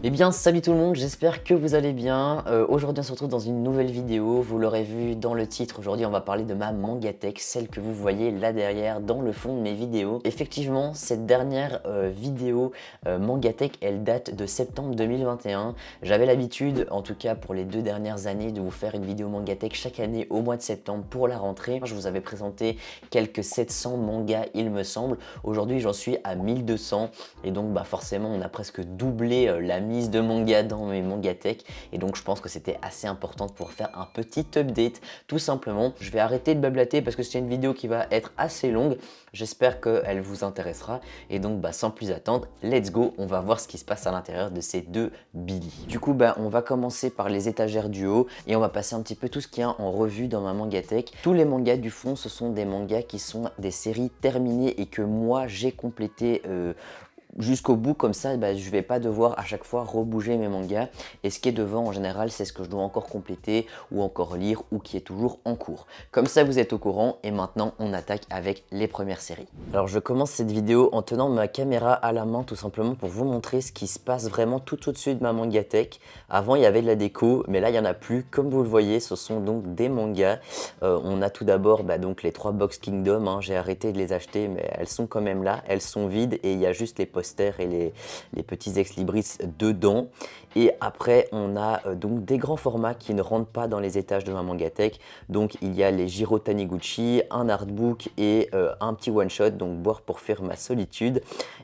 Eh bien salut tout le monde, j'espère que vous allez bien. Aujourd'hui on se retrouve dans une nouvelle vidéo, vous l'aurez vu dans le titre. Aujourd'hui on va parler de ma Mangatech, celle que vous voyez là derrière dans le fond de mes vidéos. Effectivement cette dernière vidéo Mangatech elle date de septembre 2021. J'avais l'habitude, en tout cas pour les 2 dernières années, de vous faire une vidéo Mangatech chaque année au mois de septembre pour la rentrée. Je vous avais présenté quelques 700 mangas il me semble. Aujourd'hui j'en suis à 1200 et donc forcément on a presque doublé la mise de manga dans mes Mangatech et donc je pense que c'était assez important pour faire un petit update tout simplement. Je vais arrêter de blablater parce que c'est une vidéo qui va être assez longue. J'espère qu'elle vous intéressera et donc sans plus attendre, let's go, on va voir ce qui se passe à l'intérieur de ces deux Billy. Du coup on va commencer par les étagères du haut et on va passer un petit peu tout ce qu'il y a en revue dans ma Mangatech. Tous les mangas du fond ce sont des mangas qui sont des séries terminées et que moi j'ai complété jusqu'au bout, comme ça je vais pas devoir à chaque fois rebouger mes mangas et ce qui est devant en général c'est ce que je dois encore compléter ou encore lire ou qui est toujours en cours. Comme ça vous êtes au courant et maintenant on attaque avec les premières séries. Alors je commence cette vidéo en tenant ma caméra à la main tout simplement pour vous montrer ce qui se passe vraiment tout au-dessus de ma Mangatech. Avant il y avait de la déco mais là il n'y en a plus, comme vous le voyez ce sont donc des mangas. On a tout d'abord donc les 3 Box Kingdom, hein. J'ai arrêté de les acheter mais elles sont quand même là, elles sont vides et il y a juste les posters et les petits ex-libris dedans. Et après on a donc des grands formats qui ne rentrent pas dans les étages de ma Mangatech. Donc il y a les Jiro Taniguchi, un artbook et un petit one shot, donc Boire pour fuir ma solitude.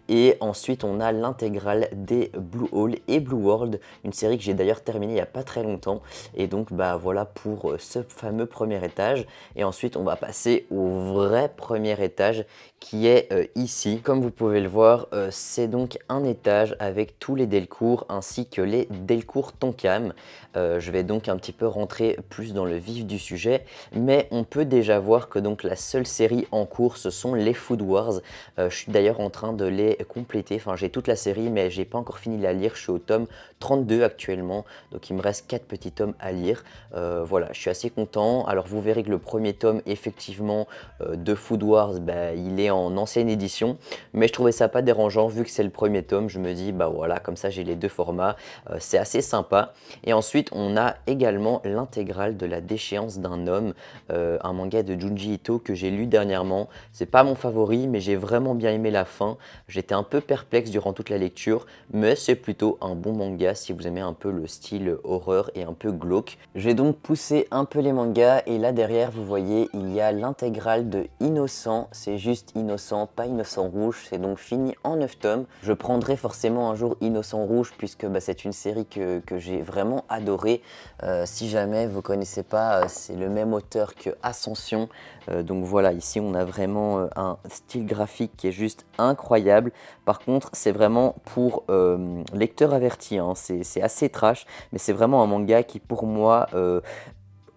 Et ensuite on a l'intégrale des Blue Hole et Blue World, une série que j'ai d'ailleurs terminée il n'y a pas très longtemps. Et donc voilà pour ce fameux premier étage. Et ensuite on va passer au vrai premier étage qui est ici. Comme vous pouvez le voir, c'est donc un étage avec tous les Delcourt ainsi que les Delcourt Tonkam. Je vais donc un petit peu rentrer plus dans le vif du sujet, mais on peut déjà voir que donc la seule série en cours ce sont les Food Wars. Je suis d'ailleurs en train de les compléter, enfin j'ai toute la série mais j'ai pas encore fini de la lire, je suis au tome 32 actuellement, donc il me reste 4 petits tomes à lire. Voilà, je suis assez content. Alors vous verrez que le premier tome effectivement de Food Wars, il est en ancienne édition, mais je trouvais ça pas dérangeant vu que c'est le premier tome. Je me dis voilà, comme ça j'ai les deux formats, c'est assez sympa. Et ensuite on a également l'intégrale de La déchéance d'un homme, un manga de Junji Ito que j'ai lu dernièrement. C'est pas mon favori mais j'ai vraiment bien aimé la fin. J'étais un peu perplexe durant toute la lecture mais c'est plutôt un bon manga si vous aimez un peu le style horreur et un peu glauque. J'ai donc poussé un peu les mangas et là derrière vous voyez il y a l'intégrale de Innocent. C'est juste Innocent, pas Innocent Rouge, c'est donc fini en 9 tomes. Je prendrai forcément un jour Innocent Rouge puisque c'est une série que j'ai vraiment adoré. Si jamais vous connaissez pas, c'est le même auteur que Ascension. Donc voilà, ici on a vraiment un style graphique qui est juste incroyable. Par contre c'est vraiment pour lecteur averti, hein. C'est assez trash mais c'est vraiment un manga qui pour moi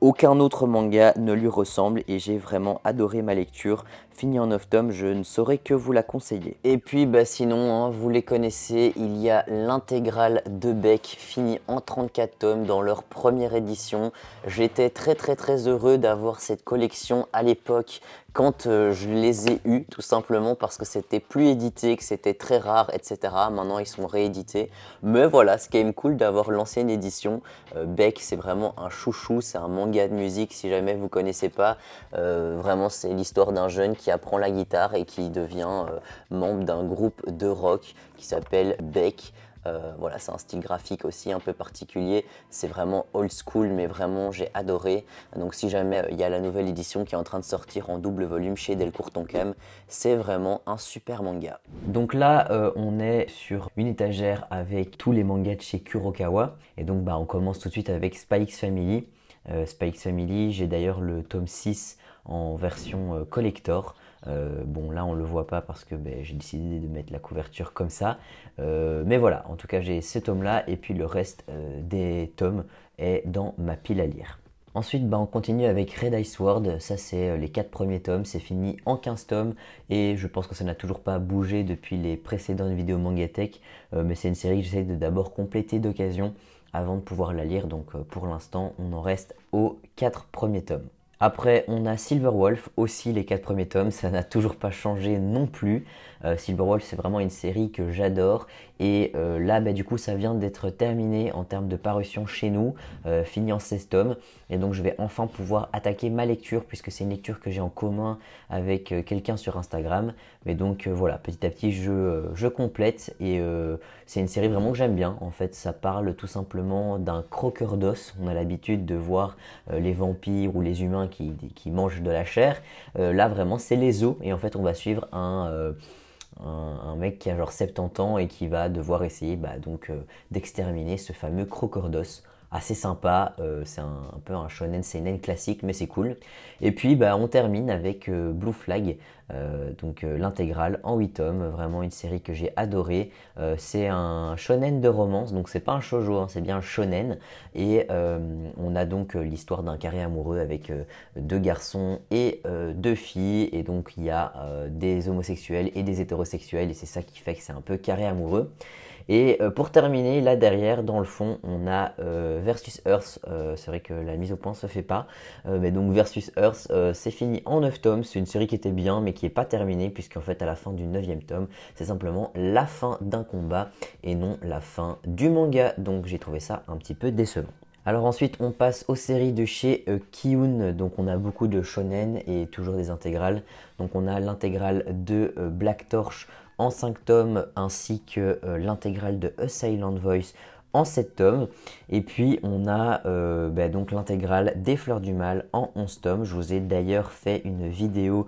aucun autre manga ne lui ressemble et j'ai vraiment adoré ma lecture. Fini en 9 tomes, je ne saurais que vous la conseiller. Et puis sinon, hein, vous les connaissez, il y a l'intégrale de Beck, fini en 34 tomes dans leur première édition. J'étais très heureux d'avoir cette collection à l'époque quand je les ai eus, tout simplement parce que c'était plus édité, que c'était très rare, etc. Maintenant ils sont réédités. Mais voilà, c'est quand même cool d'avoir l'ancienne édition. Beck, c'est vraiment un chouchou, c'est un manga de musique, si jamais vous connaissez pas. Vraiment, c'est l'histoire d'un jeune qui apprend la guitare et qui devient membre d'un groupe de rock qui s'appelle Beck. Voilà, c'est un style graphique aussi un peu particulier, c'est vraiment old school mais vraiment j'ai adoré. Donc si jamais il y a la nouvelle édition qui est en train de sortir en double volume chez Delcourt Tonkam, c'est vraiment un super manga. Donc là on est sur une étagère avec tous les mangas de chez Kurokawa et donc on commence tout de suite avec Spy X Family. Spy X Family, j'ai d'ailleurs le tome 6 en version collector. Bon là on le voit pas parce que j'ai décidé de mettre la couverture comme ça, mais voilà, en tout cas j'ai ce tome là et puis le reste des tomes est dans ma pile à lire. Ensuite on continue avec Red Ice World, ça c'est les 4 premiers tomes, c'est fini en 15 tomes et je pense que ça n'a toujours pas bougé depuis les précédentes vidéos Mangatech, mais c'est une série que j'essaie de d'abord compléter d'occasion avant de pouvoir la lire, donc pour l'instant on en reste aux 4 premiers tomes. Après, on a Silverwolf, aussi les 4 premiers tomes, ça n'a toujours pas changé non plus. Silverwolf, c'est vraiment une série que j'adore. Et là, bah, du coup, ça vient d'être terminé en termes de parution chez nous, fini en 16 tomes. Et donc, je vais enfin pouvoir attaquer ma lecture, puisque c'est une lecture que j'ai en commun avec quelqu'un sur Instagram. Mais donc, voilà, petit à petit, je complète. Et c'est une série vraiment que j'aime bien. En fait, ça parle tout simplement d'un croqueur d'os. On a l'habitude de voir les vampires ou les humains qui mangent de la chair. Là, vraiment, c'est les os. Et en fait, on va suivre un mec qui a genre 70 ans et qui va devoir essayer d'exterminer ce fameux crocordos. Assez sympa, c'est un peu un shonen seinen classique, mais c'est cool. Et puis bah, on termine avec Blue Flag, l'intégrale en 8 tomes, vraiment une série que j'ai adorée. C'est un shonen de romance, donc c'est pas un shoujo, hein, c'est bien un shonen. Et on a donc l'histoire d'un carré amoureux avec 2 garçons et 2 filles. Et donc il y a des homosexuels et des hétérosexuels, et c'est ça qui fait que c'est un peu carré amoureux. Et pour terminer, là derrière, dans le fond, on a Versus Earth. C'est vrai que la mise au point se fait pas. Mais donc Versus Earth, c'est fini en 9 tomes. C'est une série qui était bien, mais qui n'est pas terminée, puisqu'en fait, à la fin du 9e tome, c'est simplement la fin d'un combat et non la fin du manga. Donc j'ai trouvé ça un petit peu décevant. Alors ensuite, on passe aux séries de chez Kiun. Donc on a beaucoup de shonen et toujours des intégrales. Donc on a l'intégrale de Black Torch en 5 tomes, ainsi que l'intégrale de A Silent Voice en 7 tomes. Et puis on a donc l'intégrale des Fleurs du Mal en 11 tomes. Je vous ai d'ailleurs fait une vidéo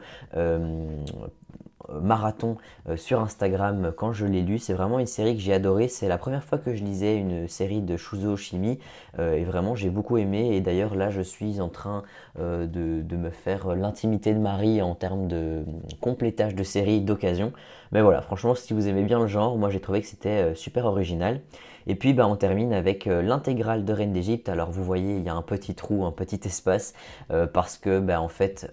marathon sur Instagram quand je l'ai lu. C'est vraiment une série que j'ai adorée. C'est la première fois que je lisais une série de Shuzo Oshimi et vraiment j'ai beaucoup aimé. Et d'ailleurs là je suis en train de me faire l'intimité de Marie en termes de complétage de séries d'occasion. Mais voilà, franchement si vous aimez bien le genre, moi j'ai trouvé que c'était super original. Et puis bah, on termine avec l'intégrale de Reine d'Égypte. Alors vous voyez, il y a un petit trou, un petit espace, parce que bah, en fait,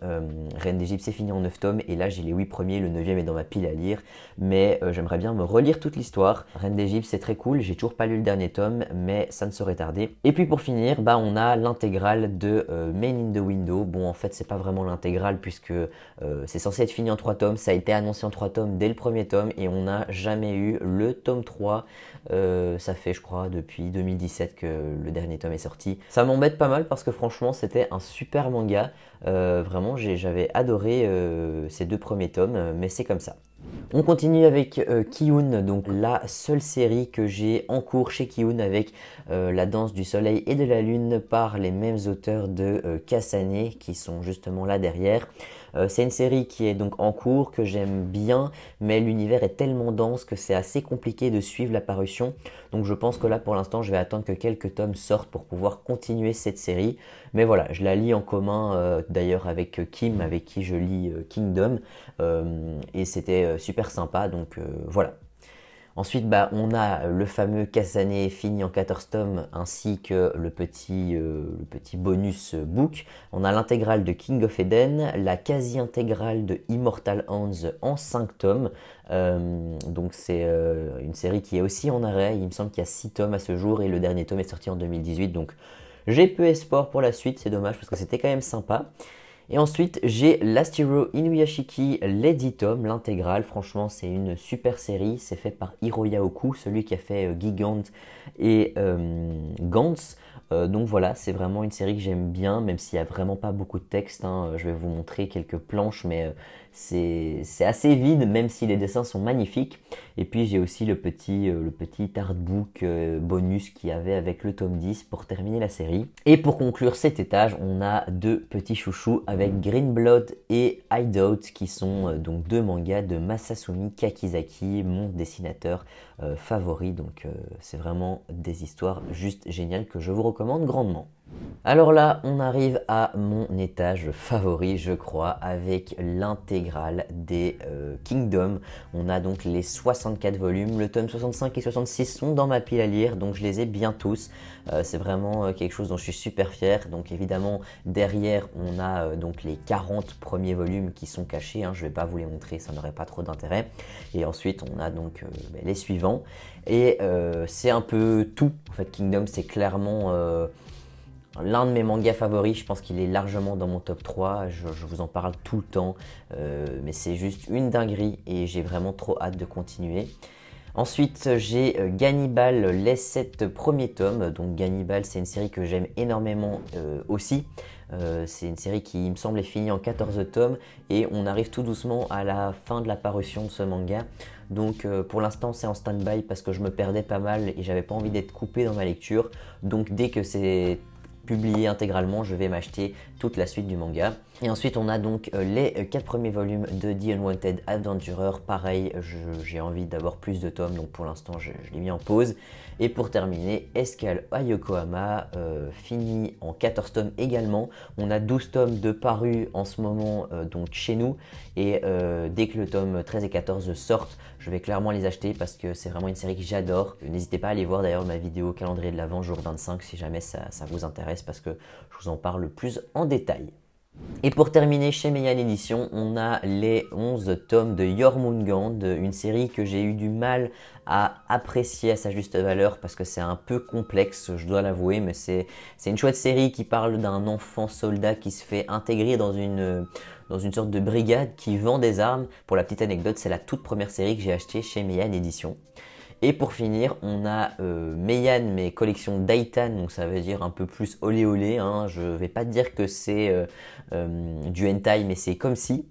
Reine d'Égypte c'est fini en 9 tomes, et là j'ai les 8 premiers, le 9e est dans ma pile à lire, mais j'aimerais bien me relire toute l'histoire. Reine d'Égypte c'est très cool, j'ai toujours pas lu le dernier tome, mais ça ne saurait tarder. Et puis pour finir, bah, on a l'intégrale de Main in the Window. Bon en fait c'est pas vraiment l'intégrale, puisque c'est censé être fini en 3 tomes, ça a été annoncé en 3 tomes dès le premier tome, et on n'a jamais eu le tome 3. Ça fait je crois depuis 2017 que le dernier tome est sorti. Ça m'embête pas mal parce que franchement c'était un super manga. Vraiment j'avais adoré ces 2 premiers tomes, mais c'est comme ça. On continue avec Kiun, donc la seule série que j'ai en cours chez Kiun, avec La Danse du Soleil et de la Lune par les mêmes auteurs de Kasane, qui sont justement là derrière. C'est une série qui est donc en cours, que j'aime bien, mais l'univers est tellement dense que c'est assez compliqué de suivre la parution. Donc je pense que là pour l'instant je vais attendre que quelques tomes sortent pour pouvoir continuer cette série. Mais voilà, je la lis en commun d'ailleurs avec Kim, avec qui je lis Kingdom. Et c'était super sympa, donc voilà. Ensuite, bah, on a le fameux Kasane fini en 14 tomes, ainsi que le petit bonus book. On a l'intégrale de King of Eden, la quasi-intégrale de Immortal Hands en 5 tomes. Donc c'est une série qui est aussi en arrêt. Il me semble qu'il y a 6 tomes à ce jour, et le dernier tome est sorti en 2018. Donc j'ai peu espoir pour la suite, c'est dommage parce que c'était quand même sympa. Et ensuite, j'ai Last Hero Inuyashiki, les 10 tomes, l'intégrale. Franchement, c'est une super série. C'est fait par Hiroya Oku, celui qui a fait Gigant et Gantz. Donc voilà, c'est vraiment une série que j'aime bien, même s'il n'y a vraiment pas beaucoup de texte, hein. Je vais vous montrer quelques planches, mais c'est assez vide, même si les dessins sont magnifiques. Et puis j'ai aussi le petit artbook bonus qu'il y avait avec le tome 10 pour terminer la série. Et pour conclure cet étage, on a 2 petits chouchous avec Green Blood et Hideout, qui sont donc 2 mangas de Masasumi Kakizaki, mon dessinateur favori. Donc c'est vraiment des histoires juste géniales que je vous recommande grandement. Alors là, on arrive à mon étage favori, je crois, avec l'intégrale des Kingdom. On a donc les 64 volumes. Le tome 65 et 66 sont dans ma pile à lire, donc je les ai bien tous. C'est vraiment quelque chose dont je suis super fier. Donc évidemment, derrière, on a donc les 40 premiers volumes qui sont cachés, hein. Je ne vais pas vous les montrer, ça n'aurait pas trop d'intérêt. Et ensuite, on a donc les suivants. Et c'est un peu tout. En fait, Kingdom, c'est clairement l'un de mes mangas favoris. Je pense qu'il est largement dans mon top 3, je vous en parle tout le temps, mais c'est juste une dinguerie et j'ai vraiment trop hâte de continuer. Ensuite, j'ai Gannibal, les 7 premiers tomes. Donc Gannibal, c'est une série que j'aime énormément aussi. C'est une série qui, il me semble, est finie en 14 tomes et on arrive tout doucement à la fin de la parution de ce manga. Donc pour l'instant, c'est en stand-by parce que je me perdais pas mal et j'avais pas envie d'être coupé dans ma lecture. Donc dès que c'est publié intégralement, je vais m'acheter toute la suite du manga. Et ensuite on a donc les 4 premiers volumes de The Unwanted Adventurer. Pareil, j'ai envie d'avoir plus de tomes, donc pour l'instant je l'ai mis en pause. Et pour terminer, Escale à Yokohama, fini en 14 tomes également. On a 12 tomes de parus en ce moment donc chez nous. Et dès que le tome 13 et 14 sortent, je vais clairement les acheter parce que c'est vraiment une série que j'adore. N'hésitez pas à aller voir d'ailleurs ma vidéo calendrier de l'Avent jour 25 si jamais ça vous intéresse parce que je vous en parle plus en détail. Et pour terminer, chez Meian Édition, on a les 11 tomes de Jormungand, une série que j'ai eu du mal à apprécier à sa juste valeur parce que c'est un peu complexe, je dois l'avouer, mais c'est une chouette série qui parle d'un enfant soldat qui se fait intégrer dans une sorte de brigade qui vend des armes. Pour la petite anecdote, c'est la toute première série que j'ai achetée chez Meian Édition. Et pour finir, on a Meian, mais collection Daitan, donc ça veut dire un peu plus olé olé, hein. Je vais pas dire que c'est du hentai, mais c'est comme si.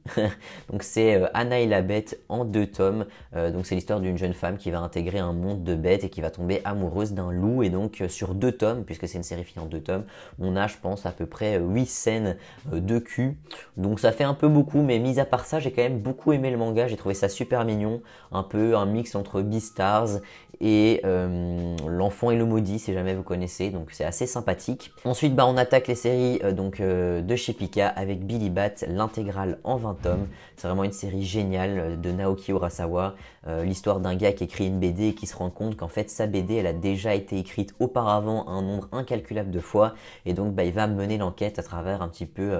Donc c'est Anna et la bête en 2 tomes. Donc c'est l'histoire d'une jeune femme qui va intégrer un monde de bêtes et qui va tomber amoureuse d'un loup. Et donc sur 2 tomes, puisque c'est une série finie en 2 tomes, on a je pense à peu près 8 scènes de cul. Donc ça fait un peu beaucoup, mais mis à part ça, j'ai quand même beaucoup aimé le manga. J'ai trouvé ça super mignon, un peu un mix entre Beastars et L'Enfant et le Maudit si jamais vous connaissez, donc c'est assez sympathique. Ensuite on attaque les séries de chez Pika avec Billy Bat, l'intégrale en 20 tomes. C'est vraiment une série géniale de Naoki Urasawa, l'histoire d'un gars qui écrit une BD et qui se rend compte qu'en fait sa BD elle a déjà été écrite auparavant un nombre incalculable de fois et donc il va mener l'enquête à travers un petit peu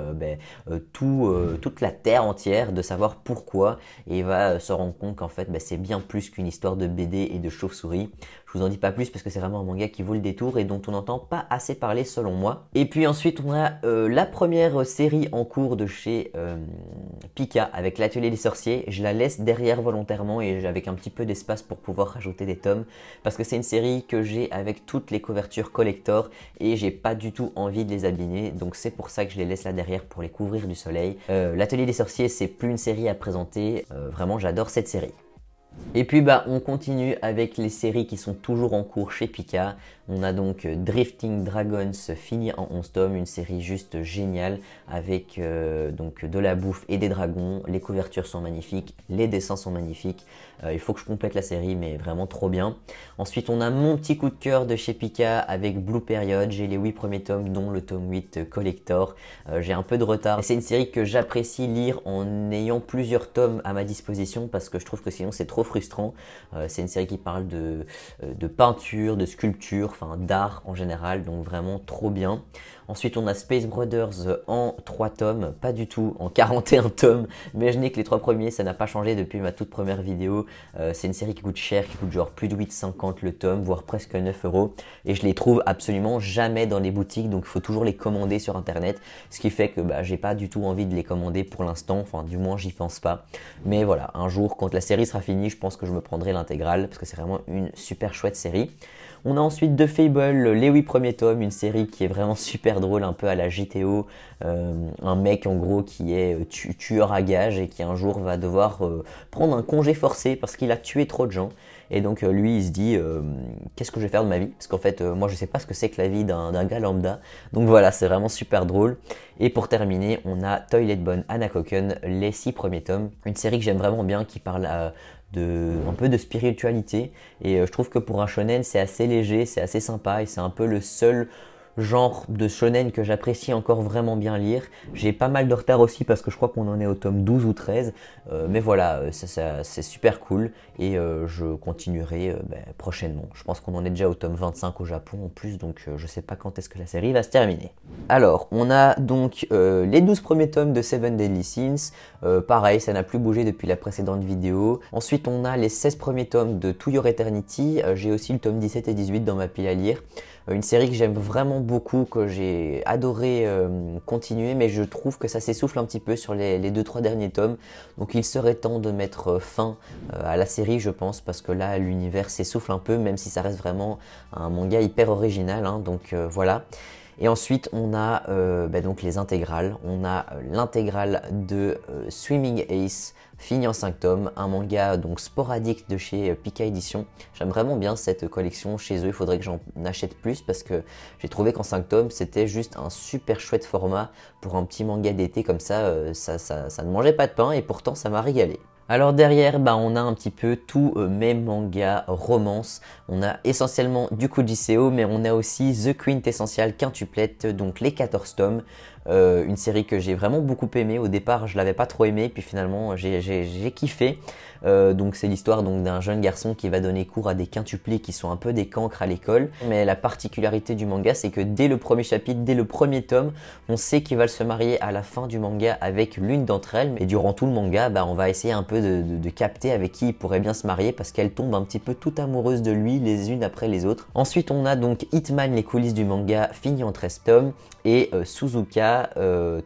toute la terre entière de savoir pourquoi et il va se rendre compte qu'en fait c'est bien plus qu'une histoire de BD et de chauve-souris. Je vous en dis pas plus parce que c'est vraiment un manga qui vaut le détour et dont on n'entend pas assez parler selon moi. Et puis ensuite on a la première série en cours de chez Pika avec l'Atelier des Sorciers. Je la laisse derrière volontairement et avec un petit peu d'espace pour pouvoir rajouter des tomes parce que c'est une série que j'ai avec toutes les couvertures collector et j'ai pas du tout envie de les abîmer, donc c'est pour ça que je les laisse là derrière pour les couvrir du soleil. L'Atelier des Sorciers, c'est plus une série à présenter, vraiment j'adore cette série. Et puis on continue avec les séries qui sont toujours en cours chez Pika. On a donc Drifting Dragons fini en 11 tomes, une série juste géniale avec donc de la bouffe et des dragons. Les couvertures sont magnifiques, les dessins sont magnifiques. Il faut que je complète la série mais vraiment trop bien. Ensuite on a mon petit coup de cœur de chez Pika avec Blue Period. J'ai les 8 premiers tomes dont le tome 8 collector. J'ai un peu de retard. C'est une série que j'apprécie lire en ayant plusieurs tomes à ma disposition parce que je trouve que sinon c'est trop frustrant. C'est une série qui parle de peinture, de sculpture, enfin d'art en général, donc vraiment trop bien. Ensuite on a Space Brothers en 3 tomes, pas du tout en 41 tomes, mais je n'ai que les 3 premiers, ça n'a pas changé depuis ma toute première vidéo. C'est une série qui coûte cher, qui coûte genre plus de 8,50 le tome, voire presque 9 €. Et je les trouve absolument jamais dans les boutiques, donc il faut toujours les commander sur internet, ce qui fait que j'ai pas du tout envie de les commander pour l'instant, enfin du moins j'y pense pas. Mais voilà, un jour quand la série sera finie, je pense que je me prendrai l'intégrale, parce que c'est vraiment une super chouette série. On a ensuite The Fable, les 8 premiers tomes, une série qui est vraiment super drôle, un peu à la GTO. Un mec en gros qui est tueur à gages et qui un jour va devoir prendre un congé forcé parce qu'il a tué trop de gens. Et donc lui il se dit qu'est-ce que je vais faire de ma vie? Parce qu'en fait moi je sais pas ce que c'est que la vie d'un gars lambda. Donc voilà, c'est vraiment super drôle. Et pour terminer, on a Toilet Bonne Anakoken, les 6 premiers tomes. Une série que j'aime vraiment bien qui parle un peu de spiritualité. Et je trouve que pour un shonen c'est assez léger, c'est assez sympa et c'est un peu le seul genre de shonen que j'apprécie encore vraiment bien lire. J'ai pas mal de retard aussi parce que je crois qu'on en est au tome 12 ou 13. Mais voilà, c'est super cool et je continuerai prochainement. Je pense qu'on en est déjà au tome 25 au Japon en plus, donc je sais pas quand est-ce que la série va se terminer. Alors, on a donc les 12 premiers tomes de Seven Deadly Sins. Pareil, ça n'a plus bougé depuis la précédente vidéo. Ensuite, on a les 16 premiers tomes de To Your Eternity. J'ai aussi le tome 17 et 18 dans ma pile à lire. Une série que j'aime vraiment beaucoup, que j'ai adoré continuer, mais je trouve que ça s'essouffle un petit peu sur les 2-3 derniers tomes. Donc il serait temps de mettre fin à la série, je pense, parce que là l'univers s'essouffle un peu, même si ça reste vraiment un manga hyper original, hein, donc voilà. Et ensuite on a donc les intégrales. On a l'intégrale de Swimming Ace, fini en 5 tomes, un manga donc sporadique de chez Pika Édition. J'aime vraiment bien cette collection chez eux, il faudrait que j'en achète plus parce que j'ai trouvé qu'en 5 tomes c'était juste un super chouette format pour un petit manga d'été comme ça, ça ne mangeait pas de pain et pourtant ça m'a régalé. Alors derrière, on a un petit peu tous mes mangas romance. On a essentiellement du Kujiseo, mais on a aussi The Quintessential Quintuplette, donc les 14 tomes. Une série que j'ai vraiment beaucoup aimée. Au départ, je l'avais pas trop aimée, puis finalement, j'ai kiffé. Donc c'est l'histoire d'un jeune garçon qui va donner cours à des quintuplés qui sont un peu des cancres à l'école. Mais la particularité du manga, c'est que dès le premier chapitre, dès le premier tome, on sait qu'il va se marier à la fin du manga avec l'une d'entre elles. Et durant tout le manga, on va essayer un peu de capter avec qui il pourrait bien se marier parce qu'elles tombent un petit peu toutes amoureuses de lui les unes après les autres. Ensuite, on a donc Hitman, les coulisses du manga, fini en 13 tomes, et Suzuka,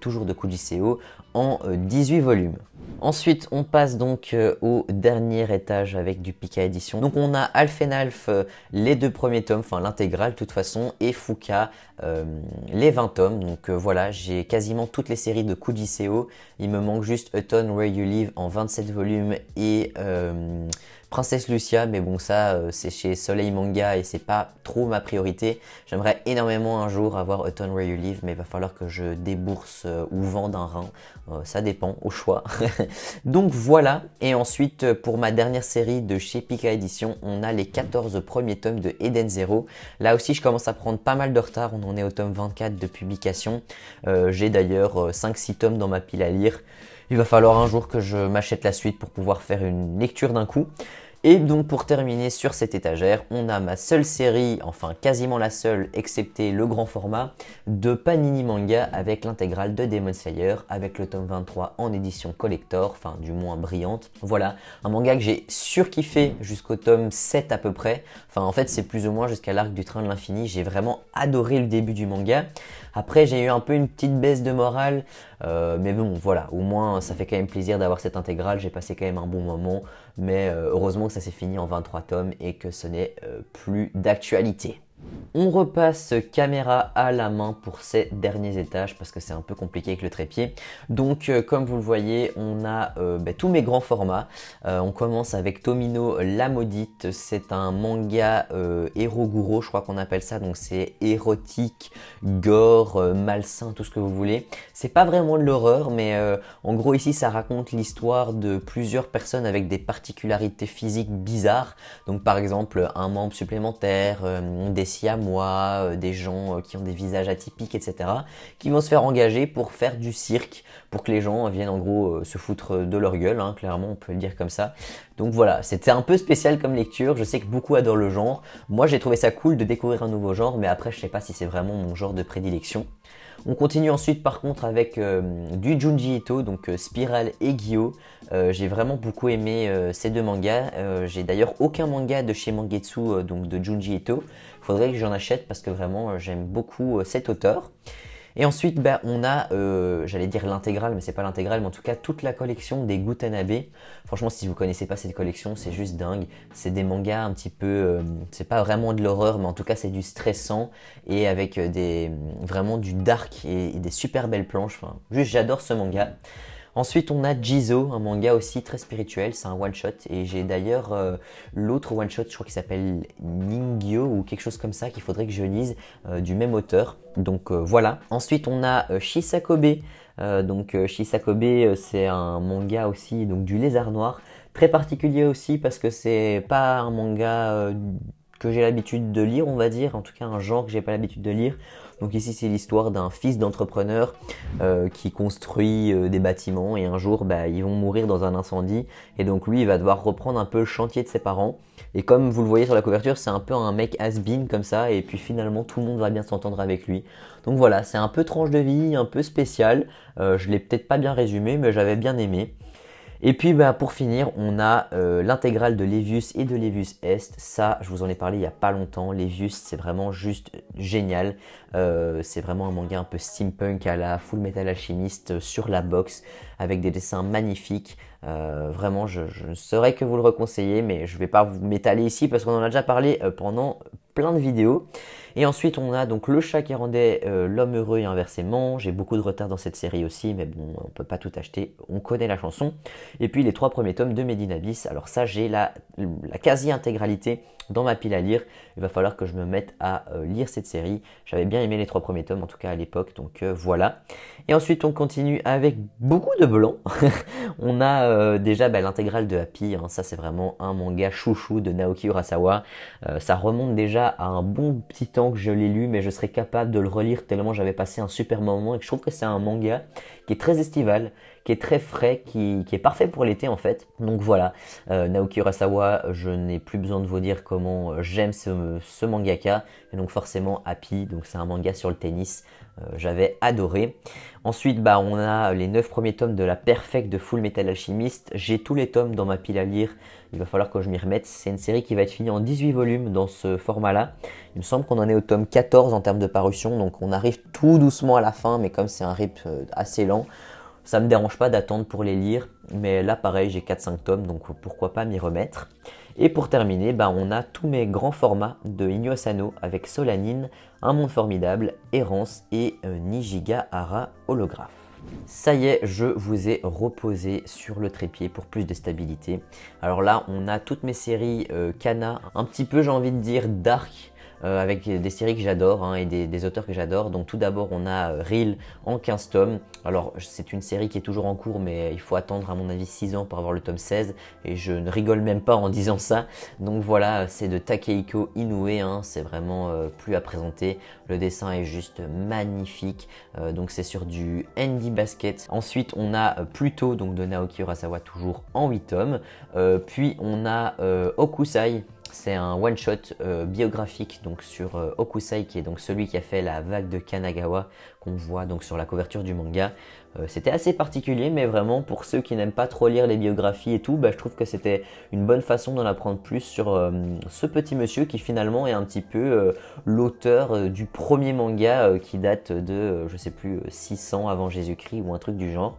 toujours de Kujiseo, en 18 volumes. Ensuite, on passe donc au dernier étage avec du Pika Édition. Donc on a Alf and Alf, les 2 premiers tomes, enfin l'intégrale de toute façon, et Fuka, les 20 tomes. Donc voilà, j'ai quasiment toutes les séries de Kujiseo. Il me manque juste A Town Where You Live en 27 volumes et Princesse Lucia, mais bon ça c'est chez Soleil Manga et c'est pas trop ma priorité. J'aimerais énormément un jour avoir A Town Where You Live, mais il va falloir que je débourse ou vende un rein, ça dépend, au choix. Donc voilà, et ensuite pour ma dernière série de chez Pika Édition, on a les 14 premiers tomes de Eden Zero. Là aussi je commence à prendre pas mal de retard, on en est au tome 24 de publication. J'ai d'ailleurs 5-6 tomes dans ma pile à lire. Il va falloir un jour que je m'achète la suite pour pouvoir faire une lecture d'un coup. Et donc pour terminer sur cette étagère, on a ma seule série, enfin quasiment la seule, excepté le grand format, de Panini Manga avec l'intégrale de Demon Slayer, avec le tome 23 en édition collector, enfin du moins brillante. Voilà, un manga que j'ai surkiffé jusqu'au tome 7 à peu près. Enfin en fait c'est plus ou moins jusqu'à l'arc du train de l'infini, j'ai vraiment adoré le début du manga. Après j'ai eu un peu une petite baisse de morale, mais bon voilà, au moins ça fait quand même plaisir d'avoir cette intégrale, j'ai passé quand même un bon moment, mais heureusement que ça s'est fini en 23 tomes et que ce n'est plus d'actualité. On repasse caméra à la main pour ces derniers étages parce que c'est un peu compliqué avec le trépied. Donc comme vous le voyez, on a tous mes grands formats. On commence avec Tomino la Maudite. C'est un manga Eroguro, je crois qu'on appelle ça. Donc c'est érotique, gore, malsain, tout ce que vous voulez. C'est pas vraiment de l'horreur, mais en gros ici ça raconte l'histoire de plusieurs personnes avec des particularités physiques bizarres. Donc par exemple un membre supplémentaire, des siamois, des gens qui ont des visages atypiques, etc. qui vont se faire engager pour faire du cirque, pour que les gens viennent en gros se foutre de leur gueule, hein, clairement on peut le dire comme ça. Donc voilà, c'était un peu spécial comme lecture, je sais que beaucoup adorent le genre. Moi j'ai trouvé ça cool de découvrir un nouveau genre, mais après je sais pas si c'est vraiment mon genre de prédilection. On continue ensuite par contre avec du Junji Ito, donc Spiral et Gyo. J'ai vraiment beaucoup aimé ces deux mangas. J'ai d'ailleurs aucun manga de chez Mangetsu, donc de Junji Ito. Il faudrait que j'en achète parce que vraiment j'aime beaucoup cet auteur. Et ensuite, on a, j'allais dire l'intégrale, mais c'est pas l'intégrale, mais en tout cas toute la collection des Gutanabe. Franchement, si vous connaissez pas cette collection, c'est juste dingue. C'est des mangas un petit peu, c'est pas vraiment de l'horreur, mais en tout cas c'est du stressant et avec vraiment du dark et des super belles planches. Enfin, juste j'adore ce manga. Ensuite, on a Jizo, un manga aussi très spirituel, c'est un one-shot. Et j'ai d'ailleurs l'autre one-shot, je crois qu'il s'appelle Ningyo ou quelque chose comme ça, qu'il faudrait que je lise, du même auteur. Donc voilà. Ensuite, on a Shisakobe. Shisakobe, c'est un manga aussi, donc du lézard noir. Très particulier aussi parce que c'est pas un manga que j'ai l'habitude de lire, on va dire. En tout cas, un genre que j'ai pas l'habitude de lire. Donc ici c'est l'histoire d'un fils d'entrepreneur qui construit des bâtiments et un jour ils vont mourir dans un incendie et donc lui il va devoir reprendre un peu le chantier de ses parents et comme vous le voyez sur la couverture c'est un peu un mec has-been comme ça et puis finalement tout le monde va bien s'entendre avec lui. Donc voilà, c'est un peu tranche de vie, un peu spécial, je l'ai peut-être pas bien résumé mais j'avais bien aimé. Et puis bah, pour finir, on a l'intégrale de Levius et de Levius Est. Ça, je vous en ai parlé il n'y a pas longtemps. Levius, c'est vraiment juste génial. C'est vraiment un manga un peu steampunk à la Full Metal Alchemist sur la box avec des dessins magnifiques. Vraiment, je ne saurais que vous le reconseiller, mais je ne vais pas vous m'étaler ici parce qu'on en a déjà parlé pendant plein de vidéos. Et ensuite, on a donc le chat qui rendait l'homme heureux et inversement. J'ai beaucoup de retard dans cette série aussi, mais bon, on peut pas tout acheter. On connaît la chanson. Et puis les 3 premiers tomes de Made in Abyss. Alors ça, j'ai la quasi-intégralité dans ma pile à lire. Il va falloir que je me mette à lire cette série. J'avais bien aimé les 3 premiers tomes, en tout cas à l'époque, donc voilà. Et ensuite, on continue avec beaucoup de blanc. On a déjà l'intégrale de Happy. Hein. Ça, c'est vraiment un manga chouchou de Naoki Urasawa. Ça remonte déjà à un bon petit temps que je l'ai lu, mais je serais capable de le relire tellement j'avais passé un super moment et que je trouve que c'est un manga qui est très estival, qui est très frais, qui est parfait pour l'été en fait. Donc voilà, Naoki Urasawa, je n'ai plus besoin de vous dire comment j'aime ce mangaka. Et donc forcément Happy, donc c'est un manga sur le tennis, j'avais adoré. Ensuite, on a les 9 premiers tomes de la Perfect de Full Metal Alchemist. J'ai tous les tomes dans ma pile à lire. Il va falloir que je m'y remette. C'est une série qui va être finie en 18 volumes dans ce format-là. Il me semble qu'on en est au tome 14 en termes de parution. Donc on arrive tout doucement à la fin, mais comme c'est un rythme assez lent, ça ne me dérange pas d'attendre pour les lire. Mais là, pareil, j'ai 4-5 tomes, donc pourquoi pas m'y remettre. Et pour terminer, on a tous mes grands formats de Inyo Asano avec Solanine, Un Monde Formidable, Errance et Nijigahara Holographe. Ça y est, je vous ai reposé sur le trépied pour plus de stabilité. Alors là, on a toutes mes séries Kana, un petit peu j'ai envie de dire dark, avec des séries que j'adore et des auteurs que j'adore. Donc tout d'abord on a Reel en 15 tomes. Alors c'est une série qui est toujours en cours, mais il faut attendre à mon avis 6 ans pour avoir le tome 16 et je ne rigole même pas en disant ça. Donc voilà, c'est de Takehiko Inoue, c'est vraiment plus à présenter. Le dessin est juste magnifique, donc c'est sur du Handy Basket. Ensuite on a Pluto, donc de Naoki Urasawa, toujours en 8 tomes. Puis on a Okusai. C'est un one-shot biographique donc sur Okusai, qui est donc celui qui a fait la vague de Kanagawa qu'on voit donc sur la couverture du manga. C'était assez particulier, mais vraiment pour ceux qui n'aiment pas trop lire les biographies et tout, je trouve que c'était une bonne façon d'en apprendre plus sur ce petit monsieur qui finalement est un petit peu l'auteur du premier manga qui date de, je sais plus, 600 avant Jésus-Christ ou un truc du genre.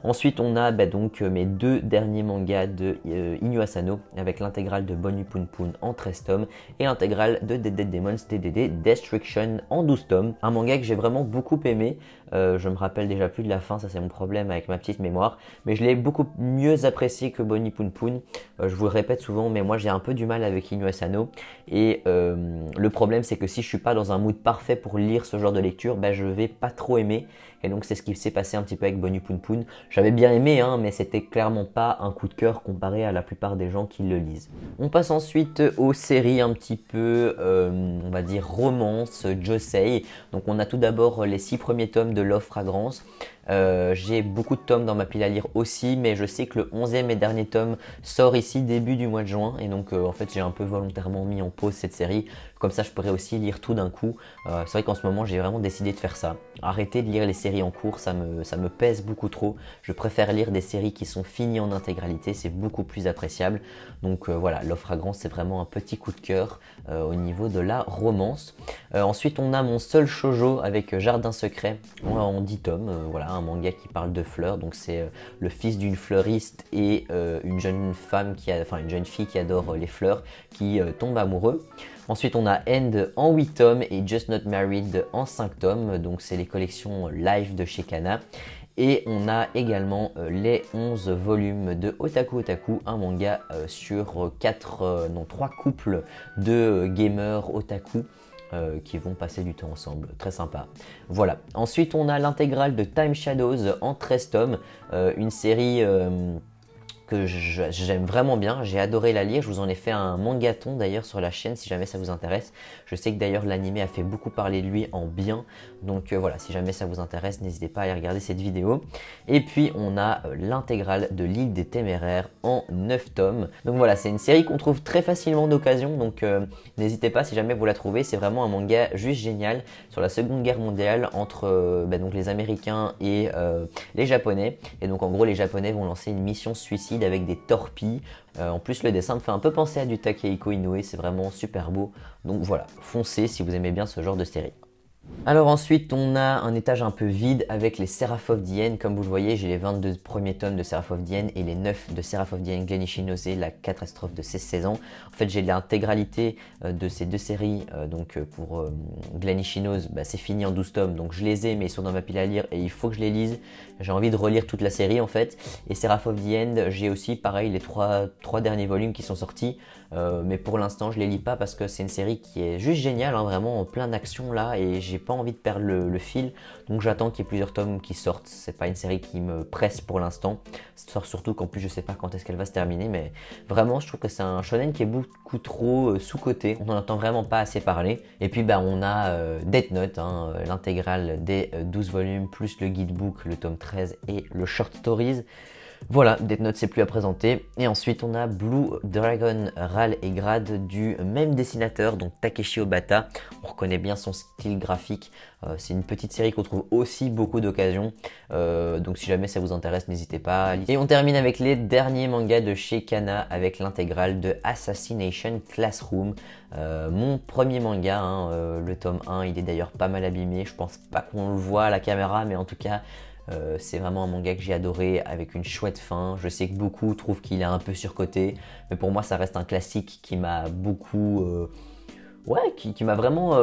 Ensuite, on a donc mes 2 derniers mangas de Inyo Asano avec l'intégrale de Boni Pun Pun en 13 tomes et l'intégrale de Dead Dead Demons DDD Destruction en 12 tomes. Un manga que j'ai vraiment beaucoup aimé. Je me rappelle déjà plus de la fin, ça c'est mon problème avec ma petite mémoire, mais je l'ai beaucoup mieux apprécié que Boni Pun Pun. Je vous le répète souvent, mais moi j'ai un peu du mal avec Inyo Asano et le problème c'est que si je suis pas dans un mood parfait pour lire ce genre de lecture, je vais pas trop aimer. Et donc c'est ce qui s'est passé un petit peu avec Boni Pun Pun. J'avais bien aimé, mais c'était clairement pas un coup de cœur comparé à la plupart des gens qui le lisent. On passe ensuite aux séries un petit peu, on va dire romance, josei. Donc on a tout d'abord les 6 premiers tomes de Love Fragrance. J'ai beaucoup de tomes dans ma pile à lire aussi, mais je sais que le 11e et dernier tome sort ici début du mois de juin. Et donc en fait j'ai un peu volontairement mis en pause cette série. Comme ça je pourrais aussi lire tout d'un coup. C'est vrai qu'en ce moment j'ai vraiment décidé de faire ça. Arrêter de lire les séries en cours, ça me pèse beaucoup trop. Je préfère lire des séries qui sont finies en intégralité, c'est beaucoup plus appréciable. Donc voilà, Love Fragrance c'est vraiment un petit coup de cœur au niveau de la romance. Ensuite on a mon seul shoujo avec Jardin Secret en 10 tomes. Voilà, un manga qui parle de fleurs. Donc c'est le fils d'une fleuriste et une jeune fille qui adore les fleurs qui tombe amoureux. Ensuite, on a End en 8 tomes et Just Not Married en 5 tomes. Donc, c'est les collections live de chez Kana. Et on a également les 11 volumes de Otaku Otaku, un manga sur 3 couples de gamers otaku qui vont passer du temps ensemble. Très sympa. Voilà. Ensuite, on a l'intégrale de Time Shadows en 13 tomes. Une série que j'aime vraiment bien, j'ai adoré la lire, je vous en ai fait un mangathon d'ailleurs sur la chaîne si jamais ça vous intéresse. Je sais que d'ailleurs l'anime a fait beaucoup parler de lui en bien, donc voilà, si jamais ça vous intéresse, n'hésitez pas à aller regarder cette vidéo. Et puis on a l'intégrale de l'île des Téméraires en 9 tomes. Donc voilà, c'est une série qu'on trouve très facilement d'occasion, donc n'hésitez pas si jamais vous la trouvez, c'est vraiment un manga juste génial sur la Seconde Guerre mondiale entre donc les Américains et les Japonais. Et donc en gros les Japonais vont lancer une mission suicide avec des torpilles. En plus le dessin me fait un peu penser à du Takehiko Inoue, c'est vraiment super beau. Donc voilà, foncez si vous aimez bien ce genre de série. Alors ensuite on a un étage un peu vide avec les Seraph of the End. Comme vous le voyez, j'ai les 22 premiers tomes de Seraph of the End et les 9 de Seraph of the End Glen Ichi la catastrophe de 16 ans. En fait j'ai l'intégralité de ces deux séries, donc pour Glen Ichi c'est fini en 12 tomes, donc je les ai mais ils sont dans ma pile à lire et il faut que je les lise. J'ai envie de relire toute la série en fait. Et Seraph of the End, j'ai aussi pareil les trois derniers volumes qui sont sortis. Mais pour l'instant je les lis pas parce que c'est une série qui est juste géniale, hein, vraiment en plein d'action là, et j'ai pas envie de perdre le fil, donc j'attends qu'il y ait plusieurs tomes qui sortent. C'est pas une série qui me presse pour l'instant, surtout qu'en plus je sais pas quand est-ce qu'elle va se terminer, mais vraiment je trouve que c'est un shonen qui est beaucoup trop sous-coté, on n'en entend vraiment pas assez parler. Et puis bah on a Death Note, hein, l'intégrale des 12 volumes plus le guidebook, le tome 13 et le short stories. Voilà, Death Note c'est plus à présenter. Et ensuite on a Blue Dragon, Ral et Grad du même dessinateur, donc Takeshi Obata. On reconnaît bien son style graphique. C'est une petite série qu'on trouve aussi beaucoup d'occasions. Donc si jamais ça vous intéresse, n'hésitez pas. Et on termine avec les derniers mangas de chez Kana avec l'intégrale de Assassination Classroom. Mon premier manga, hein, le tome 1, il est d'ailleurs pas mal abîmé. Je pense pas qu'on le voit à la caméra, mais en tout cas... c'est vraiment un manga que j'ai adoré avec une chouette fin. Je sais que beaucoup trouvent qu'il est un peu surcoté, mais pour moi ça reste un classique qui m'a beaucoup... qui m'a vraiment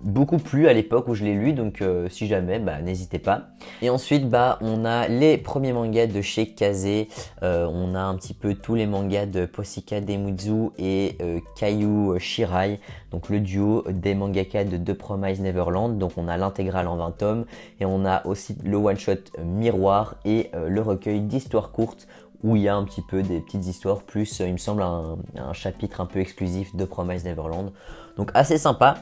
beaucoup plu à l'époque où je l'ai lu, donc si jamais, n'hésitez pas. Et ensuite on a les premiers mangas de chez Kazé. On a un petit peu tous les mangas de Posika Demutsu et Kayu Shirai, donc le duo des mangaka de The Promised Neverland. Donc on a l'intégrale en 20 tomes et on a aussi le one shot Miroir et le recueil d'histoires courtes où il y a un petit peu des petites histoires, plus il me semble un chapitre un peu exclusif de Promised Neverland, donc assez sympa.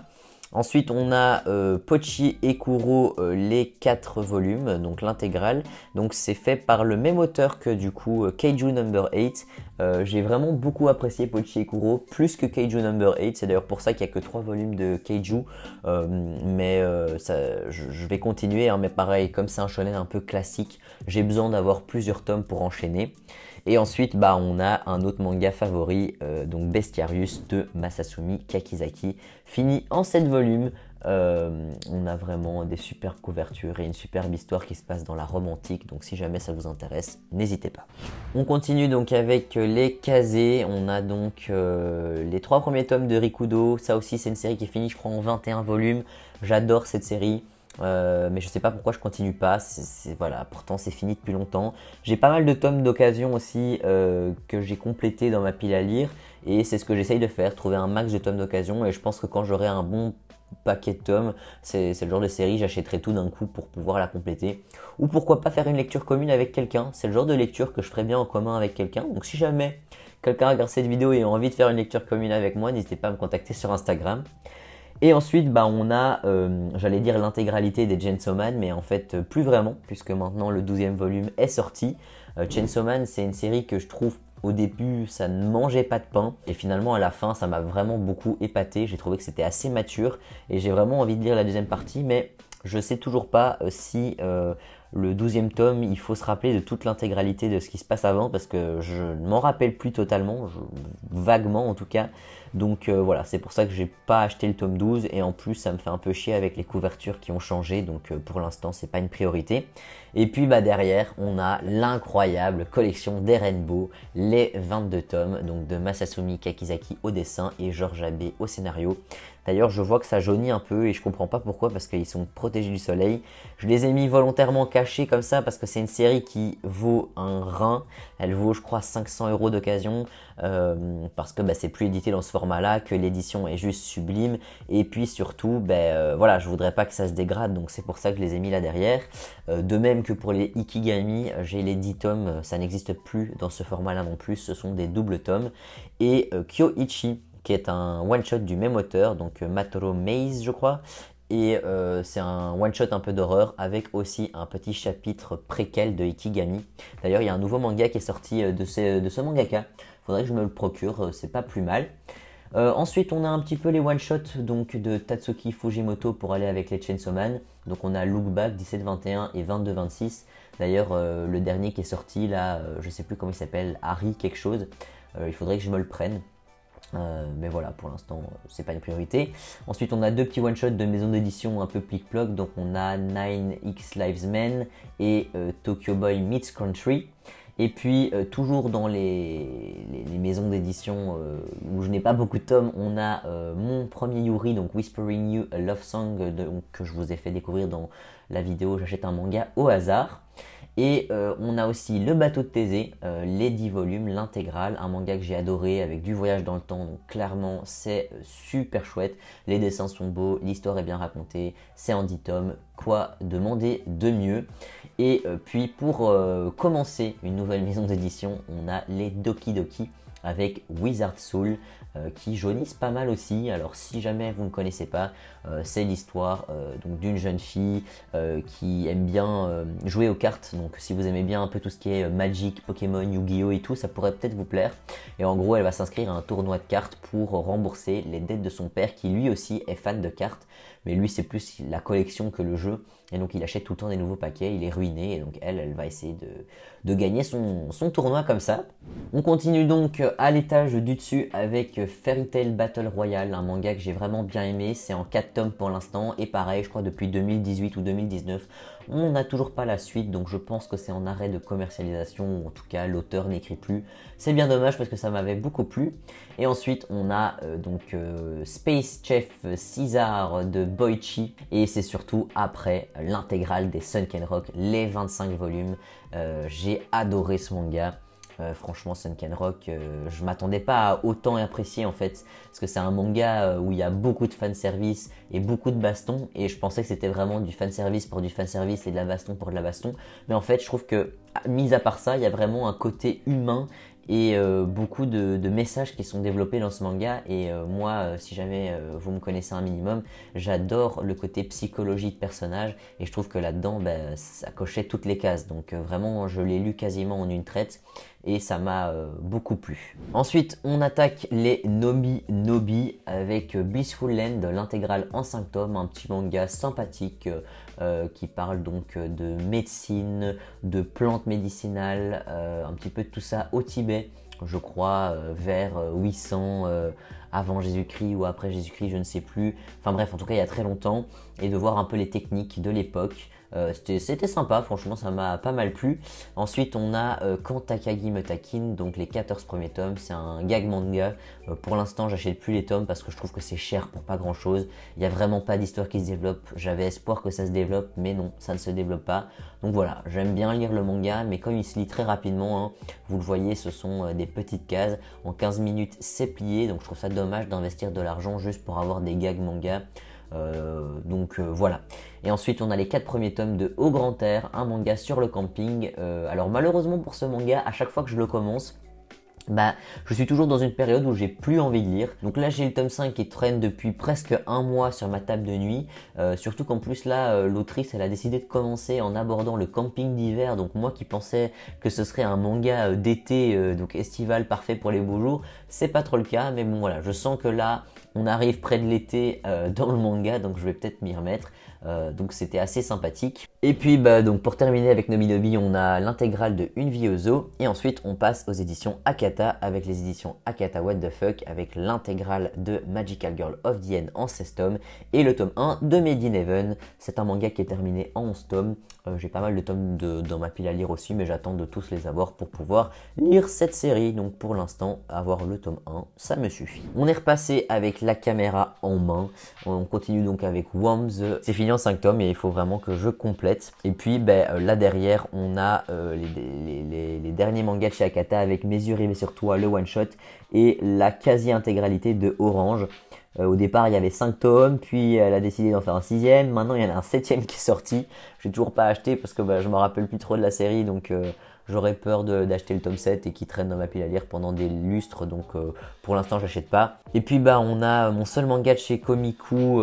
Ensuite on a Pochi et Kuro, les 4 volumes, donc l'intégrale. Donc c'est fait par le même auteur que du coup Keiju Number 8. J'ai vraiment beaucoup apprécié Pochi et Kuro, plus que Keiju Number 8. C'est d'ailleurs pour ça qu'il n'y a que 3 volumes de Keiju. Je vais continuer, hein, mais pareil, comme c'est un shonen un peu classique, j'ai besoin d'avoir plusieurs tomes pour enchaîner. Et ensuite on a un autre manga favori, donc Bestiarius de Masasumi Kakizaki, fini en 7 volumes. On a vraiment des superbes couvertures et une superbe histoire qui se passe dans la Rome antique, donc si jamais ça vous intéresse, n'hésitez pas. On continue donc avec les Kazé. On a donc les 3 premiers tomes de Rikudo. Ça aussi c'est une série qui est finie je crois en 21 volumes. J'adore cette série. Mais je sais pas pourquoi je continue pas, voilà, pourtant c'est fini depuis longtemps. J'ai pas mal de tomes d'occasion aussi que j'ai complété dans ma pile à lire, et c'est ce que j'essaye de faire, trouver un max de tomes d'occasion, et je pense que quand j'aurai un bon paquet de tomes, c'est le genre de série, j'achèterai tout d'un coup pour pouvoir la compléter. Ou pourquoi pas faire une lecture commune avec quelqu'un, c'est le genre de lecture que je ferais bien en commun avec quelqu'un, donc si jamais quelqu'un regarde cette vidéo et a envie de faire une lecture commune avec moi, n'hésitez pas à me contacter sur Instagram. Et ensuite, on a, j'allais dire l'intégralité des Chainsaw Man, mais en fait plus vraiment, puisque maintenant le 12e volume est sorti. Chainsaw Man, c'est une série que je trouve au début ça ne mangeait pas de pain, et finalement à la fin ça m'a vraiment beaucoup épaté. J'ai trouvé que c'était assez mature et j'ai vraiment envie de lire la deuxième partie, mais je sais toujours pas si le 12e tome, il faut se rappeler de toute l'intégralité de ce qui se passe avant, parce que je ne m'en rappelle plus totalement, vaguement en tout cas. Donc voilà, c'est pour ça que j'ai pas acheté le tome 12, et en plus ça me fait un peu chier avec les couvertures qui ont changé, donc pour l'instant c'est pas une priorité. Et puis derrière on a l'incroyable collection des Rainbow, les 22 tomes, donc de Masasumi Kakizaki au dessin et George Abe au scénario. D'ailleurs je vois que ça jaunit un peu et je comprends pas pourquoi, parce qu'ils sont protégés du soleil. Je les ai mis volontairement caché comme ça parce que c'est une série qui vaut un rein. Elle vaut je crois 500 € d'occasion parce que c'est plus édité dans ce format-là, que l'édition est juste sublime. Et puis surtout, voilà, je voudrais pas que ça se dégrade, donc c'est pour ça que je les ai mis là derrière. De même que pour les Ikigami, j'ai les 10 tomes, ça n'existe plus dans ce format-là non plus, ce sont des doubles tomes. Et Kyoichi, qui est un one-shot du même auteur, donc Matoro Maze je crois. Et c'est un one-shot un peu d'horreur avec aussi un petit chapitre préquel de Ikigami. D'ailleurs, il y a un nouveau manga qui est sorti de ce mangaka. Faudrait que je me le procure, c'est pas plus mal. Ensuite, on a un petit peu les one-shots donc de Tatsuki Fujimoto pour aller avec les Chainsaw Man. Donc on a Look Back 17-21 et 22-26. D'ailleurs, le dernier qui est sorti là, je sais plus comment il s'appelle, Harry quelque chose. Il faudrait que je me le prenne. Mais voilà, pour l'instant, c'est pas une priorité. Ensuite, on a deux petits one-shots de maisons d'édition un peu plic-ploc. Donc, on a 9X Lives Men et Tokyo Boy Meets Country. Et puis, toujours dans les maisons d'édition où je n'ai pas beaucoup de tomes, on a mon premier Yuri, donc Whispering You a Love Song, que je vous ai fait découvrir dans la vidéo J'achète un manga au hasard. Et on a aussi Le Bateau de Thésée, les 10 volumes, l'intégrale, un manga que j'ai adoré avec du voyage dans le temps, donc clairement c'est super chouette, les dessins sont beaux, l'histoire est bien racontée, c'est en 10 tomes, quoi demander de mieux. Et puis pour commencer une nouvelle maison d'édition, on a les Doki Doki avec Wizard Soul qui jaunissent pas mal aussi. Alors si jamais vous ne connaissez pas, c'est l'histoire donc d'une jeune fille qui aime bien jouer aux cartes. Donc si vous aimez bien un peu tout ce qui est Magic, Pokémon, Yu-Gi-Oh et tout, ça pourrait peut-être vous plaire. Et en gros, elle va s'inscrire à un tournoi de cartes pour rembourser les dettes de son père qui lui aussi est fan de cartes. Mais lui, c'est plus la collection que le jeu. Et donc, il achète tout le temps des nouveaux paquets, il est ruiné. Et donc, elle va essayer de gagner son tournoi comme ça. On continue donc à l'étage du dessus avec Fairy Tail Battle Royale, un manga que j'ai vraiment bien aimé. C'est en 4 tomes pour l'instant. Et pareil, je crois depuis 2018 ou 2019, on n'a toujours pas la suite. Donc, je pense que c'est en arrêt de commercialisation. Ou en tout cas, l'auteur n'écrit plus. C'est bien dommage parce que ça m'avait beaucoup plu. Et ensuite, on a Space Chef Caesar de Boichi. Et c'est surtout après l'intégrale des Sunken Rock, les 25 volumes. J'ai adoré ce manga. Franchement, Sunken Rock, je m'attendais pas à autant apprécier en fait, parce que c'est un manga où il y a beaucoup de fanservice et beaucoup de baston, et je pensais que c'était vraiment du fanservice pour du fanservice et de la baston pour de la baston, mais en fait je trouve que, mis à part ça, il y a vraiment un côté humain et beaucoup de messages qui sont développés dans ce manga. Et moi, si jamais vous me connaissez un minimum, j'adore le côté psychologie de personnage, et je trouve que là-dedans, ça cochait toutes les cases. Donc vraiment, je l'ai lu quasiment en une traite et ça m'a beaucoup plu. Ensuite, on attaque les Nobi Nobi avec Blissful Land, l'intégrale en 5 tomes, un petit manga sympathique qui parle donc de médecine, de plantes médicinales, un petit peu de tout ça au Tibet, je crois, vers 800 avant Jésus-Christ ou après Jésus-Christ, je ne sais plus. Enfin bref, en tout cas, il y a très longtemps, et de voir un peu les techniques de l'époque. C'était sympa, franchement ça m'a pas mal plu. Ensuite on a Quand Takagi me taquine, donc les 14 premiers tomes, c'est un gag manga. Pour l'instant j'achète plus les tomes parce que je trouve que c'est cher pour pas grand chose. Il n'y a vraiment pas d'histoire qui se développe, j'avais espoir que ça se développe mais non, ça ne se développe pas. Donc voilà, j'aime bien lire le manga, mais comme il se lit très rapidement, hein, vous le voyez, ce sont des petites cases, en 15 minutes c'est plié, donc je trouve ça dommage d'investir de l'argent juste pour avoir des gags manga. Voilà. Et ensuite on a les 4 premiers tomes de Au Grand Air, un manga sur le camping. Alors malheureusement pour ce manga, à chaque fois que je le commence, je suis toujours dans une période où j'ai plus envie de lire. Donc là j'ai le tome 5 qui traîne depuis presque un mois sur ma table de nuit. Surtout qu'en plus là l'autrice elle a décidé de commencer en abordant le camping d'hiver. Donc moi qui pensais que ce serait un manga d'été, donc estival parfait pour les beaux jours, c'est pas trop le cas. Mais bon voilà, je sens que là on arrive près de l'été dans le manga, donc je vais peut-être m'y remettre. Donc c'était assez sympathique. Et puis donc pour terminer avec Nobi Nobi, on a l'intégrale de Une vie au zoo, et ensuite on passe aux éditions Akata avec les éditions Akata What the Fuck, avec l'intégrale de Magical Girl of the End en 16 tomes et le tome 1 de Made in Heaven. C'est un manga qui est terminé en 11 tomes. J'ai pas mal de tomes dans ma pile à lire aussi, mais j'attends de tous les avoir pour pouvoir lire cette série. Donc pour l'instant, avoir le tome 1, ça me suffit. On est repassé avec la caméra en main. On continue donc avec Worms. C'est fini en 5 tomes et il faut vraiment que je complète. Et puis là derrière, on a les derniers mangas de chez Akata avec Mes yeux rivés sur toi, le one shot et la quasi-intégralité de Orange. Au départ, il y avait 5 tomes, puis elle a décidé d'en faire un 6e. Maintenant, il y en a un 7e qui est sorti. Je n'ai toujours pas acheté parce que je me rappelle plus trop de la série, donc j'aurais peur d'acheter le tome 7 et qui traîne dans ma pile à lire pendant des lustres, donc pour l'instant, j'achète pas. Et puis, on a mon seul manga de chez Komiku,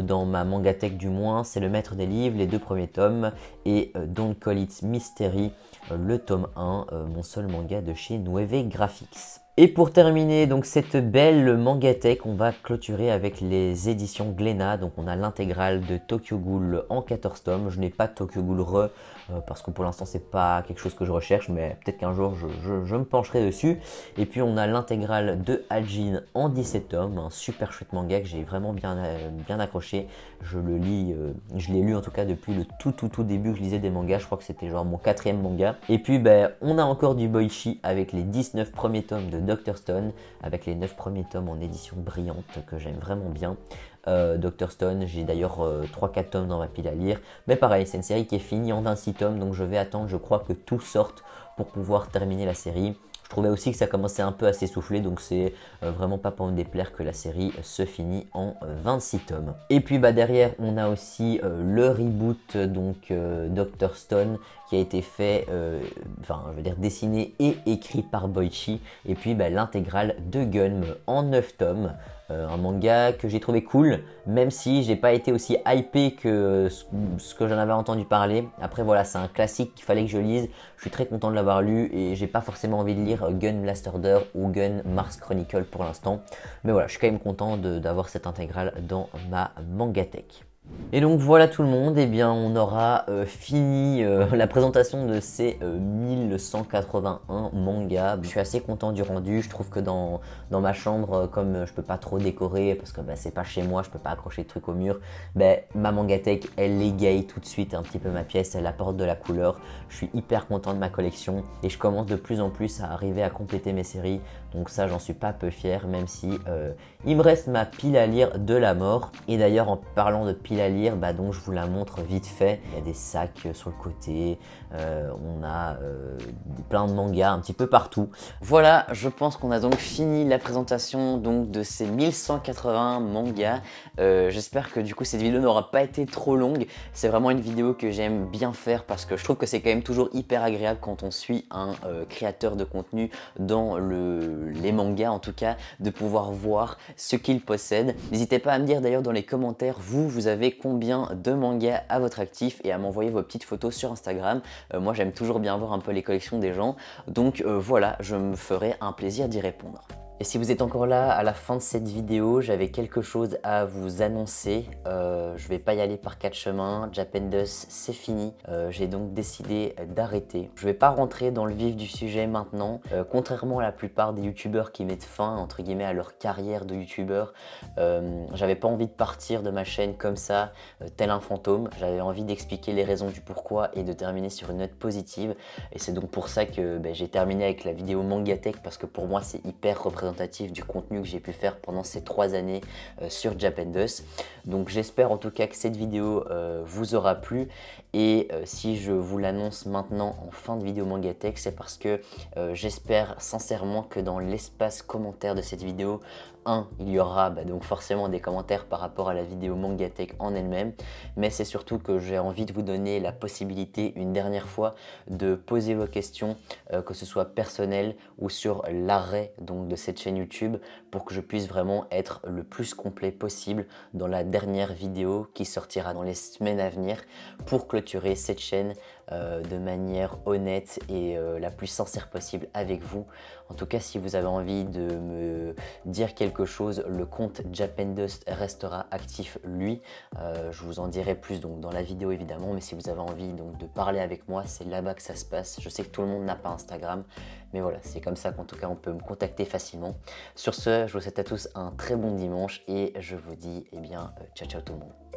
dans ma mangatech du moins, c'est Le Maître des Livres, les 2 premiers tomes, et Don't Call It Mystery, le tome 1, mon seul manga de chez Nueve Graphics. Et pour terminer donc cette belle mangatech, on va clôturer avec les éditions Glénat. Donc on a l'intégrale de Tokyo Ghoul en 14 tomes. Je n'ai pas de Tokyo Ghoul parce que pour l'instant c'est pas quelque chose que je recherche, mais peut-être qu'un jour je me pencherai dessus. Et puis on a l'intégrale de Hajin en 17 tomes, un super chouette manga que j'ai vraiment bien accroché. Je le lis, je l'ai lu en tout cas depuis le tout début que je lisais des mangas. Je crois que c'était genre mon 4e manga. Et puis on a encore du Boichi avec les 19 premiers tomes de Dr Stone, avec les 9 premiers tomes en édition brillante que j'aime vraiment bien. Dr Stone, j'ai d'ailleurs 3-4 tomes dans ma pile à lire, mais pareil, c'est une série qui est finie en 26 tomes, donc je vais attendre, je crois, que tout sorte pour pouvoir terminer la série. Je trouvais aussi que ça commençait un peu à s'essouffler, donc c'est vraiment pas pour me déplaire que la série se finit en 26 tomes. Et puis derrière, on a aussi le reboot, donc Dr Stone, qui a été fait, dessiné et écrit par Boichi. Et puis l'intégrale de Gun en 9 tomes. Un manga que j'ai trouvé cool, même si j'ai pas été aussi hypé que ce que j'en avais entendu parler. Après voilà, c'est un classique qu'il fallait que je lise. Je suis très content de l'avoir lu et j'ai pas forcément envie de lire Gun Last Order ou Gun Mars Chronicle pour l'instant. Mais voilà, je suis quand même content d'avoir cette intégrale dans ma mangatech. Et donc voilà tout le monde, et bien on aura fini la présentation de ces 1181 mangas. Je suis assez content du rendu, je trouve que dans ma chambre, comme je peux pas trop décorer parce que c'est pas chez moi, je peux pas accrocher de trucs au mur, ma mangatech elle égaye tout de suite un petit peu ma pièce, elle apporte de la couleur. Je suis hyper content de ma collection et je commence de plus en plus à arriver à compléter mes séries, donc ça j'en suis pas peu fier, même si il me reste ma pile à lire de la mort. Et d'ailleurs en parlant de pile à lire, donc je vous la montre vite fait. Il y a des sacs sur le côté, on a plein de mangas un petit peu partout. Voilà, je pense qu'on a donc fini la présentation donc de ces 1180 mangas. J'espère que du coup cette vidéo n'aura pas été trop longue. C'est vraiment une vidéo que j'aime bien faire parce que je trouve que c'est quand même toujours hyper agréable quand on suit un créateur de contenu dans les mangas en tout cas, de pouvoir voir ce qu'il possède. N'hésitez pas à me dire d'ailleurs dans les commentaires, vous avez combien de mangas à votre actif et à m'envoyer vos petites photos sur Instagram. Moi j'aime toujours bien voir un peu les collections des gens, donc voilà, je me ferai un plaisir d'y répondre. Et si vous êtes encore là à la fin de cette vidéo, j'avais quelque chose à vous annoncer. Je vais pas y aller par 4 chemins, Japendust c'est fini. J'ai donc décidé d'arrêter. Je vais pas rentrer dans le vif du sujet maintenant. Contrairement à la plupart des youtubeurs qui mettent fin entre guillemets à leur carrière de youtubeur, j'avais pas envie de partir de ma chaîne comme ça, tel un fantôme. J'avais envie d'expliquer les raisons du pourquoi et de terminer sur une note positive. Et c'est donc pour ça que j'ai terminé avec la vidéo mangatech, parce que pour moi c'est hyper représentatif du contenu que j'ai pu faire pendant ces 3 années sur Japendust. Donc j'espère en tout cas que cette vidéo vous aura plu, et si je vous l'annonce maintenant en fin de vidéo mangatech, c'est parce que j'espère sincèrement que dans l'espace commentaire de cette vidéo, il y aura donc forcément des commentaires par rapport à la vidéo mangatech en elle-même, mais c'est surtout que j'ai envie de vous donner la possibilité une dernière fois de poser vos questions, que ce soit personnelles ou sur l'arrêt donc de cette chaîne YouTube, pour que je puisse vraiment être le plus complet possible dans la dernière vidéo qui sortira dans les semaines à venir, pour clôturer cette chaîne de manière honnête et la plus sincère possible avec vous. En tout cas, si vous avez envie de me dire quelque chose, le compte Japendust restera actif lui. Je vous en dirai plus donc dans la vidéo évidemment, mais si vous avez envie donc de parler avec moi, c'est là-bas que ça se passe. Je sais que tout le monde n'a pas Instagram, mais voilà, c'est comme ça qu'en tout cas on peut me contacter facilement. Sur ce, je vous souhaite à tous un très bon dimanche et je vous dis ciao ciao tout le monde.